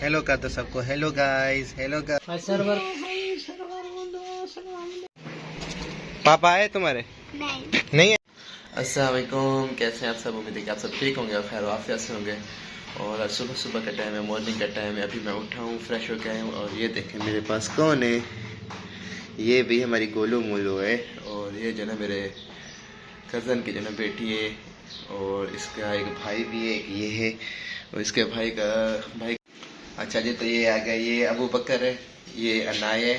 Hello कर दो सबको। Hello guys, hello guys. Server पापा आए तुम्हारे? नहीं है। अस्सलाम वालेकुम, कैसे हैं आप सब? उम्मीद है कि आप सब ठीक होंगे और खैर आफियत से होंगे। और आज सुबह सुबह का टाइम है, मॉर्निंग का टाइम है। अभी मैं उठा हूँ, फ्रेश होकर आया हूँ और ये देखें मेरे पास कौन है। ये भी हमारी गोलू मोलू है और ये जो ना मेरे कज़न की जो ना बेटी है और इसका एक भाई भी है, एक ये है और इसके भाई का भाई। अच्छा जी, तो ये आ गया, ये अबू बकर है, ये अनाय है,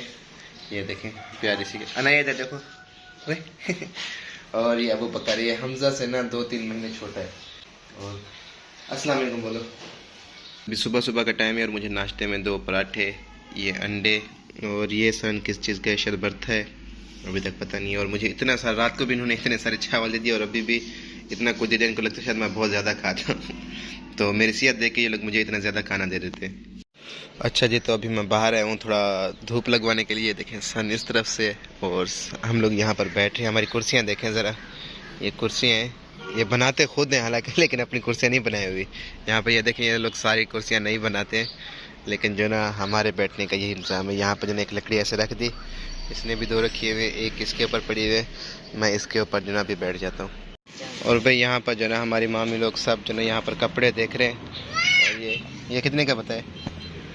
ये देखें प्यारी सी अनाय इधर देखो और ये अबू बकर, ये हमजा से ना 2-3 महीने छोटा है। और अस्सलाम वालेकुम बोलो। अभी सुबह सुबह का टाइम है और मुझे नाश्ते में 2 पराठे, ये अंडे और ये सन किस चीज़ का शरबत है अभी तक पता नहीं है। और मुझे इतना सारा, रात को भी इन्होंने इतने सारे चावल दे दिए और अभी भी इतना कुछ दे दिया। इनको लगता है शायद मैं बहुत ज़्यादा खाता हूँ तो मेरी सेहत देख के ये लोग मुझे इतना ज़्यादा खाना दे देते हैं। अच्छा जी, तो अभी मैं बाहर आया हूँ थोड़ा धूप लगवाने के लिए। देखें सन इस तरफ से और हम लोग यहाँ पर बैठे हैं। हमारी कुर्सियाँ देखें ज़रा, ये कुर्सियाँ हैं, ये बनाते खुद हैं हालांकि, लेकिन अपनी कुर्सियाँ नहीं बनाई हुई। यहाँ पर ये देखें, ये लोग सारी कुर्सियाँ नहीं बनाते हैं, लेकिन जो ना हमारे बैठने का यही इंतज़ाम है। यहाँ पर जो ना एक लकड़ी ऐसे रख दी, इसने भी 2 रखी हुई, एक इसके ऊपर पड़ी हुई है, मैं इसके ऊपर जो ना अभी बैठ जाता हूँ। और भाई यहाँ पर जो ना हमारी मामी लोग सब जो ना यहाँ पर कपड़े देख रहे हैं। और ये कितने का बताए?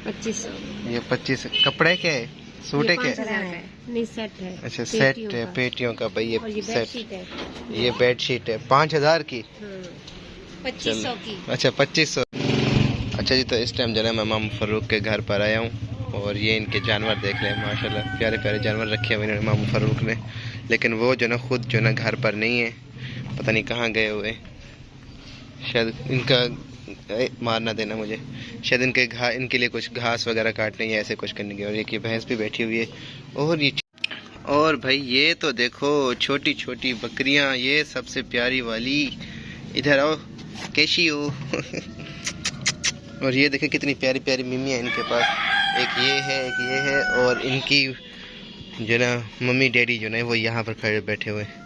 2500। ये 25 कपड़े क्या है? सूट है क्या? नहीं, सेट है। अच्छा सेट है पेटियों का भाई। ये सेट है, ये बेडशीट है 5000 की। 2500 की। अच्छा 2500। अच्छा जी, तो इस टाइम जो है मैं मामू फ़ारूक के घर पर आया हूँ और ये इनके जानवर देख रहे हैं। माशाल्लाह प्यारे प्यारे जानवर रखे हुए इन्होंने मामू फ़ारूक ने, लेकिन वो जो ना खुद जो ना घर पर नहीं है, पता नहीं कहाँ गए हुए। शायद इनका मारना देना मुझे, शायद इनके लिए कुछ घास वगैरह काटने या ऐसे कुछ करने की। और एक ये भैंस भी बैठी हुई है और भाई ये तो देखो छोटी छोटी बकरियां, ये सबसे प्यारी वाली। इधर आओ, कैसी हो और ये देखें कितनी प्यारी प्यारी मिमियाँ इनके पास, एक ये है, एक ये है और इनकी जो ना मम्मी डैडी जो ना वो यहाँ पर खड़े बैठे हुए हैं।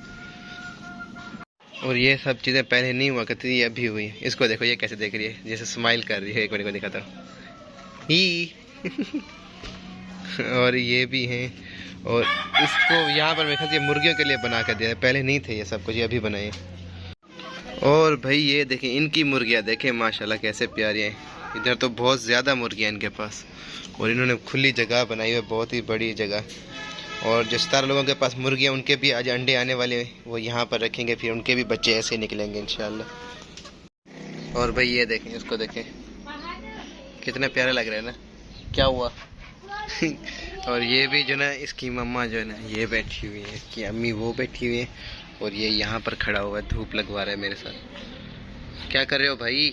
और ये सब चीज़ें पहले नहीं हुआ करती थी, अभी हुई। इसको देखो, ये कैसे देख रही है, जैसे स्माइल कर रही है। एक बार को दिखाता हूँ ही और ये भी हैं। और इसको यहाँ पर मेरे ख्याल से मुर्गियों के लिए बना कर दिया है, पहले नहीं थे ये सब कुछ, ये अभी बनाए। और भाई ये देखें इनकी मुर्गियाँ देखें माशाल्लाह कैसे प्यारी हैं। इधर तो बहुत ज़्यादा मुर्गियाँ इनके पास और इन्होंने खुली जगह बनाई हुई है, बहुत ही बड़ी जगह। और जिस तरह लोगों के पास मुर्गियाँ, उनके भी आज अंडे आने वाले हैं, वो यहाँ पर रखेंगे, फिर उनके भी बच्चे ऐसे निकलेंगे इंशाल्लाह। और भाई ये देखें, इसको देखें कितना प्यारा लग रहा है ना, क्या हुआ और ये भी जो ना इसकी मम्मा जो है ना ये बैठी हुई है, इसकी अम्मी वो बैठी हुई है और ये यहाँ पर खड़ा हुआ है, धूप लगवा रहा है मेरे साथ। क्या कर रहे हो भाई,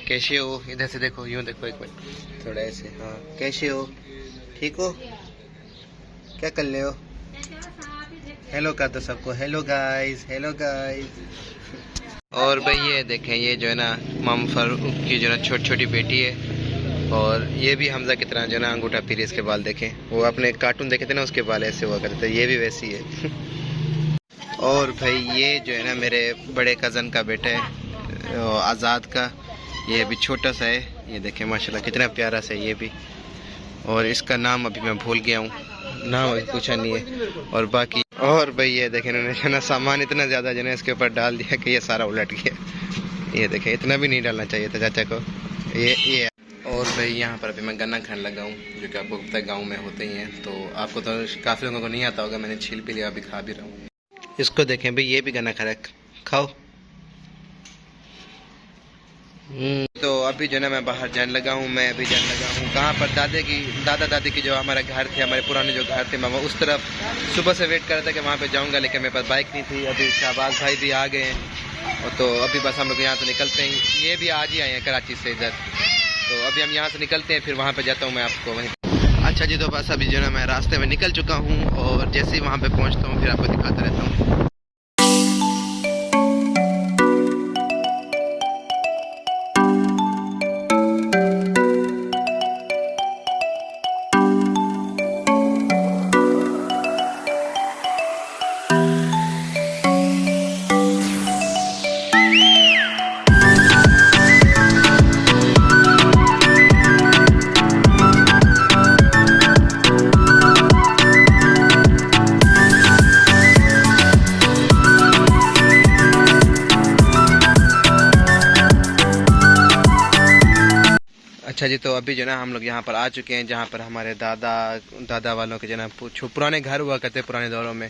कैसे हो? इधर से देखो, यूँ देखो एक मिनट, थोड़ा ऐसे, हाँ कैसे हो, ठीक हो, क्या कर रहे हो? हेलो कर दो सबको। Hello guys, hello guys. और भाई ये देखें, ये जो है ना मामू फ़ारूक की जो ना छोटी छोटी बेटी है और ये भी हमजा की तरह जो ना अंगूठा फिर इसके बाल देखें, वो अपने कार्टून देखे थे ना, उसके बाल ऐसे हुआ करते थे, ये भी वैसी है और भाई ये जो है ना मेरे बड़े कज़न का बेटा है आज़ाद का, ये अभी छोटा सा है, ये देखें माशाल्लाह कितना प्यारा सा है ये भी। और इसका नाम अभी मैं भूल गया हूँ, नाम अभी पूछा नहीं है। और बाकी और भाई ये देखें इन्होंने जो ना सामान इतना ज़्यादा जो है इसके ऊपर डाल दिया कि ये सारा उलट गया। ये देखें इतना भी नहीं डालना चाहिए था चाचा को ये। और भाई यहाँ पर अभी मैं गन्ना खाने लगा हूँ, जो कि आपको पता है गाँव में होते ही हैं, तो आपको तो काफ़ी लोगों को नहीं आता होगा, मैंने छील भी लिया, अभी खा भी रहा हूँ। इसको देखें भाई, ये भी गन्ना खा रहा है, खाओ। तो अभी जो ना मैं बाहर जाने लगा हूँ, मैं अभी जाने लगा हूँ कहाँ पर, दादा दादी की जो हमारा घर थे, हमारे पुराने जो घर थे, मैं उस तरफ सुबह से वेट कर रहा था कि वहाँ पे जाऊँगा, लेकिन मेरे पास बाइक नहीं थी। अभी शाहबाज भाई भी आ गए हैं और तो अभी बस हम लोग यहाँ से निकलते हैं। ये भी आज ही आए हैं कराची से इधर, तो अभी हम यहाँ से निकलते हैं, फिर वहाँ पर जाता हूँ मैं आपको वहीं। अच्छा जी, तो बस अभी जो ना मैं रास्ते में निकल चुका हूँ और जैसे ही वहाँ पर पहुँचता हूँ फिर आपको दिखाता रहता हूँ। अच्छा जी, तो अभी जो ना हम लोग यहाँ पर आ चुके हैं जहाँ पर हमारे दादा वालों के जो ना पुराने घर हुआ करते पुराने दौरों में।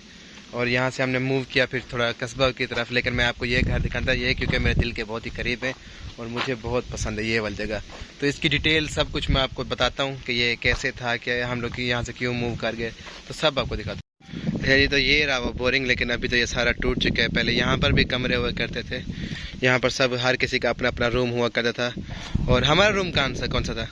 और यहाँ से हमने मूव किया फिर थोड़ा कस्बा की तरफ, लेकिन मैं आपको ये घर दिखाता ये क्योंकि मेरे दिल के बहुत ही करीब है और मुझे बहुत पसंद है ये वाली जगह। तो इसकी डिटेल सब कुछ मैं आपको बताता हूँ कि ये कैसे था, क्या हम लोग यहाँ से क्यों मूव कर गए, तो सब आपको दिखाता हूँ। जी, तो ये रहा वो बोरिंग, लेकिन अभी तो ये सारा टूट चुका है। पहले यहाँ पर भी कमरे हुआ करते थे, यहाँ पर सब हर किसी का अपना अपना रूम हुआ करता था। और हमारा रूम कौन सा था?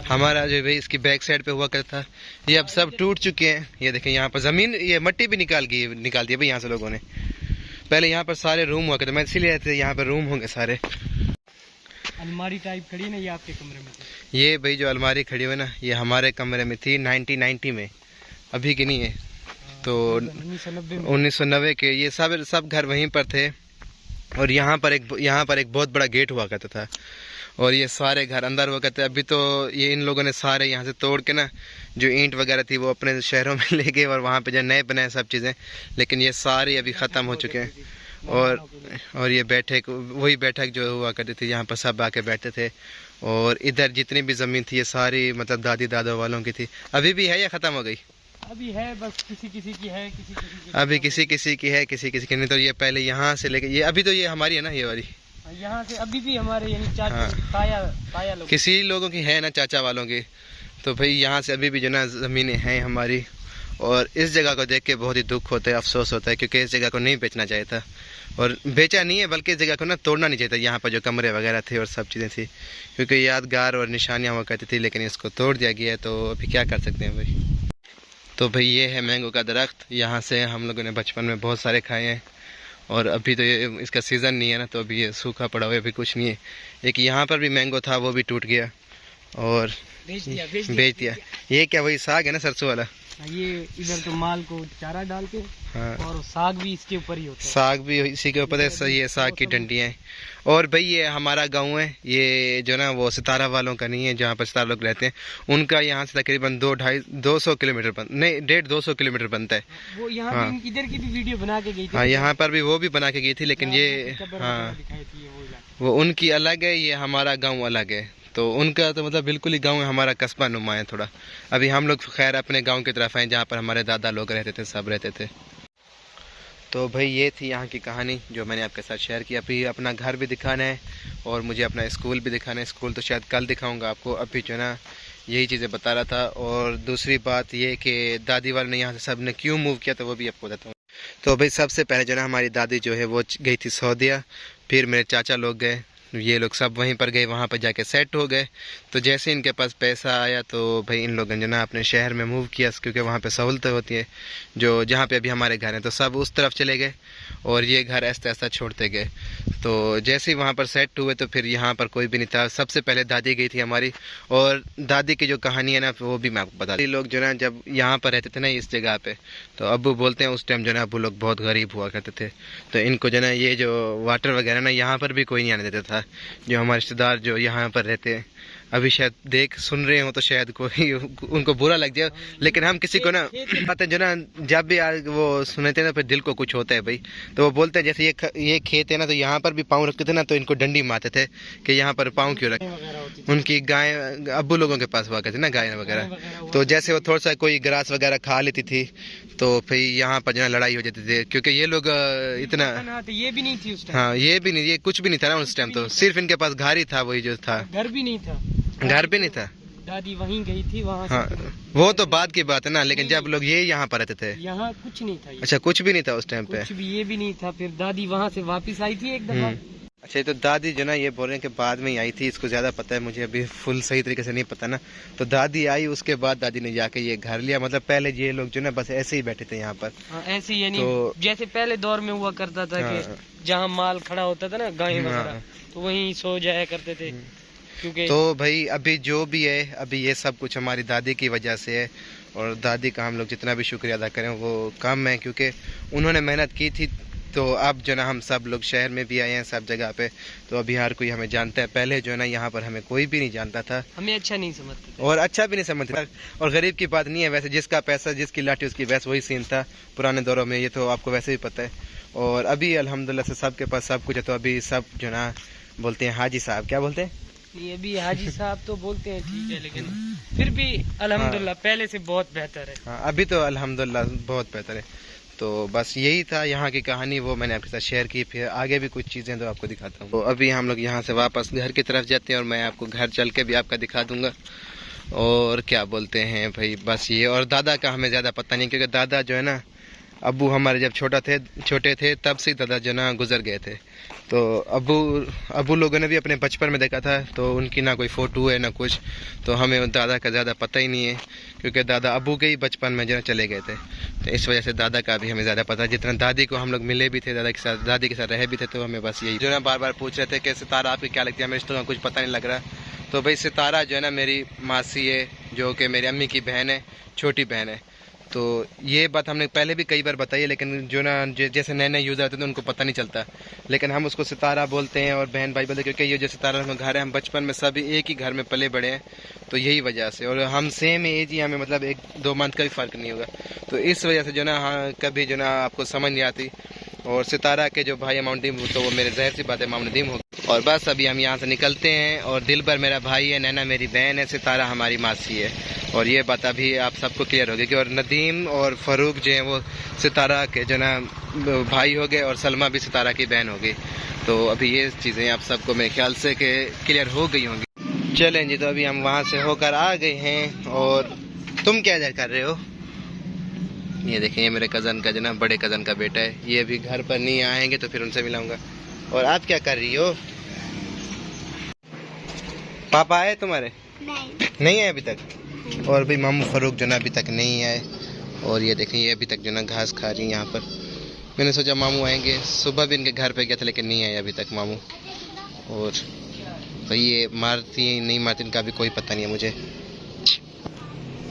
हमारा जो भाई इसकी बैक साइड पे हुआ करता था, ये अब सब टूट चुके हैं। ये देखें यहाँ पर ज़मीन, ये मिट्टी भी निकाल दी भाई यहाँ से लोगों ने। पहले यहाँ पर सारे रूम हुआ करते, मैं इसीलिए यहाँ पर रूम होंगे सारे। अलमारी टाइप खड़ी ना, ये आपके कमरे में थी? ये भाई जो अलमारी खड़ी हुई ना, ये हमारे कमरे में थी 1990 में, अभी की नहीं है। तो 1990 के ये सब घर वहीं पर थे। और यहाँ पर एक बहुत बड़ा गेट हुआ करता था और ये सारे घर अंदर हुआ करते। अभी तो ये इन लोगों ने सारे यहाँ से तोड़ के ना जो ईंट वगैरह थी वो अपने शहरों में ले गए और वहाँ पे जो नए बनाए सब चीज़ें, लेकिन ये सारे अभी ख़त्म हो चुके हैं। और ये वही बैठक जो हुआ करती थी, यहाँ पर सब आके बैठते थे। और इधर जितनी भी ज़मीन थी ये सारी मतलब दादी दादों वालों की थी। अभी भी है या ख़त्म हो गई? अभी है, बस किसी किसी की है, अभी किसी किसी की है, किसी किसी की नहीं। तो ये पहले यहाँ से लेके ये अभी तो ये हमारी है ना, ये वाली यहाँ से अभी भी हमारे यानी चाचा ताया लोग, किसी लोगों की है ना, चाचा वालों की। तो भाई यहाँ से अभी भी जो ना ज़मीनें हैं हमारी। और इस जगह को देख के बहुत ही दुख होता है, अफसोस होता है, क्योंकि इस जगह को नहीं बेचना चाहिए था। और बेचा नहीं है, बल्कि इस जगह को ना तोड़ना नहीं चाहिए था। यहाँ पर जो कमरे वगैरह थे और सब चीज़ें थी, क्योंकि यादगार और निशानियाँ हुआ करती थी, लेकिन इसको तोड़ दिया गया है। तो अभी क्या कर सकते हैं भाई। तो भाई ये है मैंगो का दरख्त, यहाँ से हम लोगों ने बचपन में बहुत सारे खाए हैं। और अभी तो ये इसका सीज़न नहीं है ना, तो अभी ये सूखा पड़ा हुआ है, अभी कुछ नहीं है। एक यहाँ पर भी मैंगो था, वो भी टूट गया और बेच दिया। ये क्या वही साग है ना, सरसों वाला? ये इधर तो माल को चारा डाल के, हाँ। और साग भी इसके ऊपर ही होता है, साग भी इसी के ऊपर है। ये साग की डंडियाँ हैं। और भाई ये हमारा गांव है, ये जो ना वो सितारा वालों का नहीं है, जहाँ पर सितारा लोग रहते हैं, उनका यहाँ से तकरीबन 200 किलोमीटर नहीं 150-200 किलोमीटर बनता है। वो यहाँ हाँ। इधर की भी वीडियो बना के गई थी। हाँ, यहाँ पर भी वो भी बना के गई थी, लेकिन ये हाँ वो उनकी अलग है, ये हमारा गाँव अलग है। तो उनका तो मतलब बिल्कुल ही गांव है, हमारा कस्बा नुमा है थोड़ा। अभी हम लोग खैर अपने गांव की तरफ आए जहाँ पर हमारे दादा लोग रहते थे, सब रहते थे। तो भाई ये थी यहाँ की कहानी जो मैंने आपके साथ शेयर की। अभी अपना घर भी दिखाना है और मुझे अपना स्कूल भी दिखाना है। स्कूल तो शायद कल दिखाऊंगा आपको, अभी जो ना यही चीज़ें बता रहा था। और दूसरी बात ये कि दादी वाले ने यहाँ से सब ने क्यों मूव किया, तो वो भी आपको बताता हूँ। तो भाई सबसे पहले जो ना हमारी दादी जो है वो गई थी सऊदीया, फिर मेरे चाचा लोग गए, ये लोग सब वहीं पर गए, वहाँ पर जाके सेट हो गए। तो जैसे इनके पास पैसा आया तो भाई इन लोगों ने ना अपने शहर में मूव किया, क्योंकि वहाँ पे सहूलतें होती है जो जहाँ पे अभी हमारे घर हैं। तो सब उस तरफ चले गए और ये घर ऐसा ऐसा छोड़ते गए। तो जैसे ही वहाँ पर सेट हुए तो फिर यहाँ पर कोई भी नहीं था। सबसे पहले दादी गई थी हमारी, और दादी की जो कहानी है ना वो भी मैं आपको बता दूँ। लोग जो ना जब यहाँ पर रहते थे ना इस जगह पे, तो अब्बू बोलते हैं उस टाइम जो ना अब्बू लोग बहुत गरीब हुआ करते थे। तो इनको जो ना ये जो वाटर वगैरह ना यहाँ पर भी कोई नहीं आने देता था। जो हमारे रिश्तेदार जो यहाँ पर रहते हैं अभी शायद सुन रहे हो तो शायद कोई उनको बुरा लग जाए, लेकिन हम किसी को ना बातें जो ना जब भी वो सुनते हैं ना फिर दिल को कुछ होता है भाई। तो वो बोलते हैं जैसे ये खेत है ना, तो यहाँ पर भी पाँव रखते थे ना, तो इनको डंडी मारते थे कि यहाँ पर पाँव क्यों रखे। उनकी गाय अब्बू लोगों के पास हुआ करती ना गाय वगैरह, तो जैसे वो थोड़ा सा कोई ग्रास वगैरह खा लेती थी तो फिर यहाँ पर जो है लड़ाई हो जाती थी, क्योंकि ये लोग इतना ये भी नहीं थी उस टाइम। हाँ ये भी नहीं, ये कुछ भी नहीं था ना उस टाइम। तो सिर्फ इनके पास घर ही था, वही जो था। घर भी नहीं था, घर भी नहीं था। दादी वहीं गई थी वहाँ। हाँ, वो तो बात की बात है ना, लेकिन जब लोग ये यहाँ पर रहते थे यहाँ कुछ नहीं था। अच्छा, कुछ भी नहीं था उस टाइम पे, कुछ भी ये भी नहीं था। फिर दादी वहाँ से वापस आई थी एक दफा। अच्छा, तो दादी जो ना ये बोल रहे हैं कि बाद में ही आई थी, इसको ज्यादा पता है, मुझे अभी फुल सही तरीके से नहीं पता ना। तो दादी आई, उसके बाद दादी ने जाके ये घर लिया। मतलब पहले ये लोग जो ना बस ऐसे ही बैठे थे यहाँ पर, ऐसे ही यानी तो, जैसे पहले दौर में हुआ करता था कि जहाँ माल खड़ा होता था ना गाय वगैरह, तो वहीं सो जाया करते थे। क्योंकि तो भाई अभी जो भी है, अभी ये सब कुछ हमारी दादी की वजह से है। और दादी का हम लोग जितना भी शुक्रिया अदा करें वो कम है, क्योंकि उन्होंने मेहनत की थी। तो अब जो ना हम सब लोग शहर में भी आए हैं सब जगह पे, तो अभी हर कोई हमें जानता है। पहले जो है ना यहाँ पर हमें कोई भी नहीं जानता था, हमें अच्छा नहीं समझते थे और अच्छा भी नहीं समझते था। और गरीब की बात नहीं है, वैसे जिसका पैसा जिसकी लाठी उसकी भैंस, वही सीन था पुराने दौरों में, ये तो आपको वैसे ही पता है। और अभी अल्हम्दुलिल्लाह से सबके पास सब कुछ है, तो अभी सब जो ना बोलते हैं हाजी साहब, क्या बोलते हैं? ये भी हाजी साहब तो बोलते हैं, ठीक है, लेकिन फिर भी अल्हम्दुलिल्लाह पहले से बहुत बेहतर है। हाँ, अभी तो अल्हम्दुलिल्लाह बहुत बेहतर है। तो बस यही था यहाँ की कहानी, वो मैंने आपके साथ शेयर की। फिर आगे भी कुछ चीज़ें तो आपको दिखाता हूँ। तो अभी हम लोग यहाँ से वापस घर की तरफ जाते हैं और मैं आपको घर चल के भी आपका दिखा दूँगा। और क्या बोलते हैं भाई, बस ये। और दादा का हमें ज़्यादा पता नहीं, क्योंकि दादा जो है ना, अब्बू हमारे जब छोटे थे तब से दादा जो ना गुजर गए थे। तो अब्बू लोगों ने भी अपने बचपन में देखा था, तो उनकी ना कोई फ़ोटो है ना कुछ, तो हमें दादा का ज़्यादा पता ही नहीं है, क्योंकि दादा अब्बू के ही बचपन में जो है चले गए थे। तो इस वजह से दादा का भी हमें ज़्यादा पता है। जितना दादी को हम लोग मिले भी थे, दादी के साथ रहे भी थे, तो हमें बस यही जो है बार बार पूछ रहे थे कि सितारा आपकी क्या लगती है, हमें रिश्तों का कुछ पता नहीं लग रहा। तो भाई सितारा जो है ना मेरी मासी है, जो कि मेरी अम्मी की बहन है, छोटी बहन है। तो ये बात हमने पहले भी कई बार बताई है, लेकिन जो ना जैसे नए नए यूज़र आते हैं उनको पता नहीं चलता, लेकिन हम उसको सितारा बोलते हैं और बहन भाई बोलते हैं, क्योंकि ये जो सितारा में घर है, हम बचपन में सभी एक ही घर में पले बड़े हैं, तो यही वजह से। और हम सेम एज ही, हमें मतलब 1-2 मंथ का भी फ़र्क नहीं होगा, तो इस वजह से जो ना हाँ कभी जो ना आपको समझ नहीं आती। और सितारा के जो भाई माउंटीम, तो वो मेरे ज़ाहिर सी बात है माउंटीम हो। और बस अभी हम यहाँ से निकलते हैं। और दिलबर मेरा भाई है, नैना मेरी बहन है, सितारा हमारी मासी है। और ये बात अभी आप सबको क्लियर होगी कि और नदीम और फ़ारूक जो हैं वो सितारा के जो ना भाई हो गए, और सलमा भी सितारा की बहन हो गई। तो अभी ये चीज़ें आप सबको मेरे ख्याल से कि क्लियर हो गई होंगी। चलें जी, तो अभी हम वहाँ से होकर आ गए हैं। और तुम क्या इधर कर रहे हो? ये देखें, ये मेरे कज़न का जो ना बड़े कज़न का बेटा है, ये अभी घर पर नहीं आएंगे तो फिर उनसे मिलाऊंगा। और आप क्या कर रही हो? पापा आए तुम्हारे? नहीं आए अभी तक। और भाई मामू फ़ारूक जो ना अभी तक नहीं आए। और ये देखें, ये अभी तक जो ना घास खा रही है यहाँ पर। मैंने सोचा मामू आएंगे, सुबह भी इनके घर पे गया था, लेकिन नहीं आए अभी तक मामू। और भाई ये मारती नहीं मारती इनका भी कोई पता नहीं है मुझे।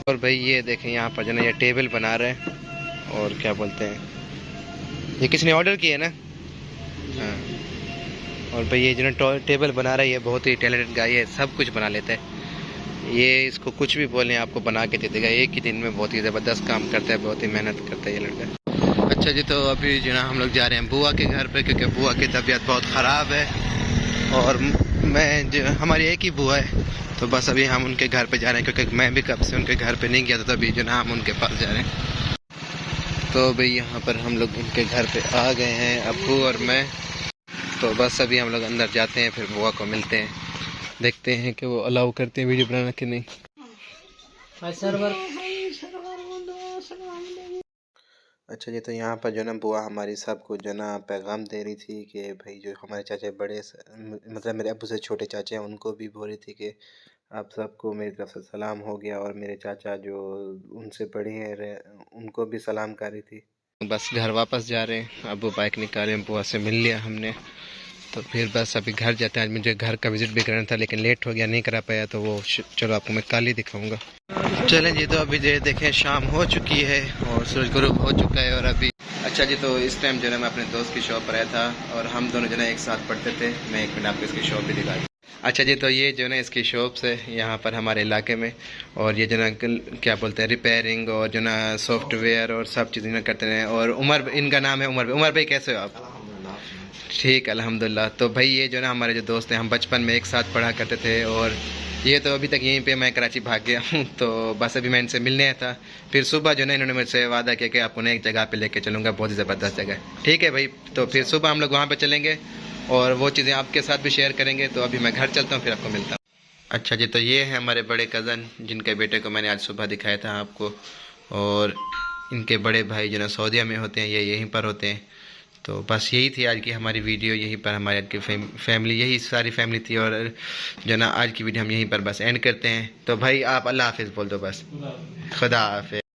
और भाई ये देखें, यहाँ पर जो ना ये टेबल बना रहे हैं। और क्या बोलते हैं, ये किसने ऑर्डर किया है ना? हाँ। और भाई ये जो ना टेबल बना रहा है, ये बहुत ही टैलेंटेड गाय है, सब कुछ बना लेता है ये। इसको कुछ भी बोलें आपको बना के दे देगा, एक ही दिन में बहुत ही ज़बरदस्त काम करता है, बहुत ही मेहनत करता है ये लड़का। अच्छा जी, तो अभी जो ना हम लोग जा रहे हैं बुआ के घर पे, क्योंकि बुआ की तबीयत बहुत ख़राब है। और मैं जो हमारी एक ही बुआ है, तो बस अभी हम उनके घर पे जा रहे हैं, क्योंकि मैं भी कब से उनके घर पे नहीं गया था, तो अभी जो ना हम उनके पास जा रहे हैं। तो भाई यहाँ पर हम लोग उनके घर पे आ गए हैं, अब्बू और मैं। तो बस अभी हम लोग अंदर जाते हैं, फिर बुआ को मिलते हैं, देखते हैं कि वो अलाउ करते हैं वीडियो बनाना कि नहीं। अच्छा जी, तो यहाँ पर जो ना बुआ हमारी सबको जो ना पैगाम दे रही थी कि भाई जो हमारे चाचा बड़े, मतलब मेरे अब्बू से छोटे चाचे हैं, उनको भी बोल रही थी कि आप सबको मेरी तरफ से सलाम हो गया। और मेरे चाचा जो उनसे बड़े हैं उनको भी सलाम कर रही थी। बस घर वापस जा रहे हैं, अब्बू बाइक निकाले, बुआ से मिल लिया हमने, तो फिर बस अभी घर जाते हैं। आज मुझे घर का विज़िट भी करना था, लेकिन लेट हो गया, नहीं करा पाया, तो वो चलो आपको मैं कल ही दिखाऊंगा। चलें जी, तो अभी जो देखें शाम हो चुकी है और सूरज गुरूब हो चुका है। और अभी अच्छा जी, तो इस टाइम जो है मैं अपने दोस्त की शॉप पर आया था, और हम दोनों जो है एक साथ पढ़ते थे। मैं एक मिनट आपको इसकी शॉप भी दिखा दूँ। अच्छा जी, तो ये जो ना इसकी शॉप्स है यहाँ पर हमारे इलाके में। और ये जो ना क्या बोलते हैं, रिपेयरिंग और जो ना सॉफ्टवेयर और सब चीज़ें करते हैं। और उमर, इनका नाम है उमर। उमर भाई कैसे हो आप? ठीक, अल्हम्दुलिल्लाह। तो भाई ये जो ना हमारे जो दोस्त हैं, हम बचपन में एक साथ पढ़ा करते थे, और ये तो अभी तक यहीं पे, मैं कराची भाग गया हूँ, तो बस अभी मैं इनसे मिलने आया था। फिर सुबह जो ना इन्होंने मुझसे वादा किया कि आपको एक जगह पे लेके चलूँगा, बहुत ही ज़बरदस्त जगह। ठीक है भाई, तो फिर सुबह हम लोग वहाँ पे चलेंगे और वो चीज़ें आपके साथ भी शेयर करेंगे। तो अभी मैं घर चलता हूँ, फिर आपको मिलता हूँ। अच्छा जी, तो ये है हमारे बड़े कज़न, जिनके बेटे को मैंने आज सुबह दिखाया था आपको। और इनके बड़े भाई जो ना सऊदीया में होते हैं, ये यहीं पर होते हैं। तो बस यही थी आज की हमारी वीडियो, यहीं पर हमारी आज की फैमिली, यही सारी फैमिली थी। और जो ना आज की वीडियो हम यहीं पर बस एंड करते हैं। तो भाई आप अल्लाह हाफिज़ बोल दो बस। खुदा हाफिज़।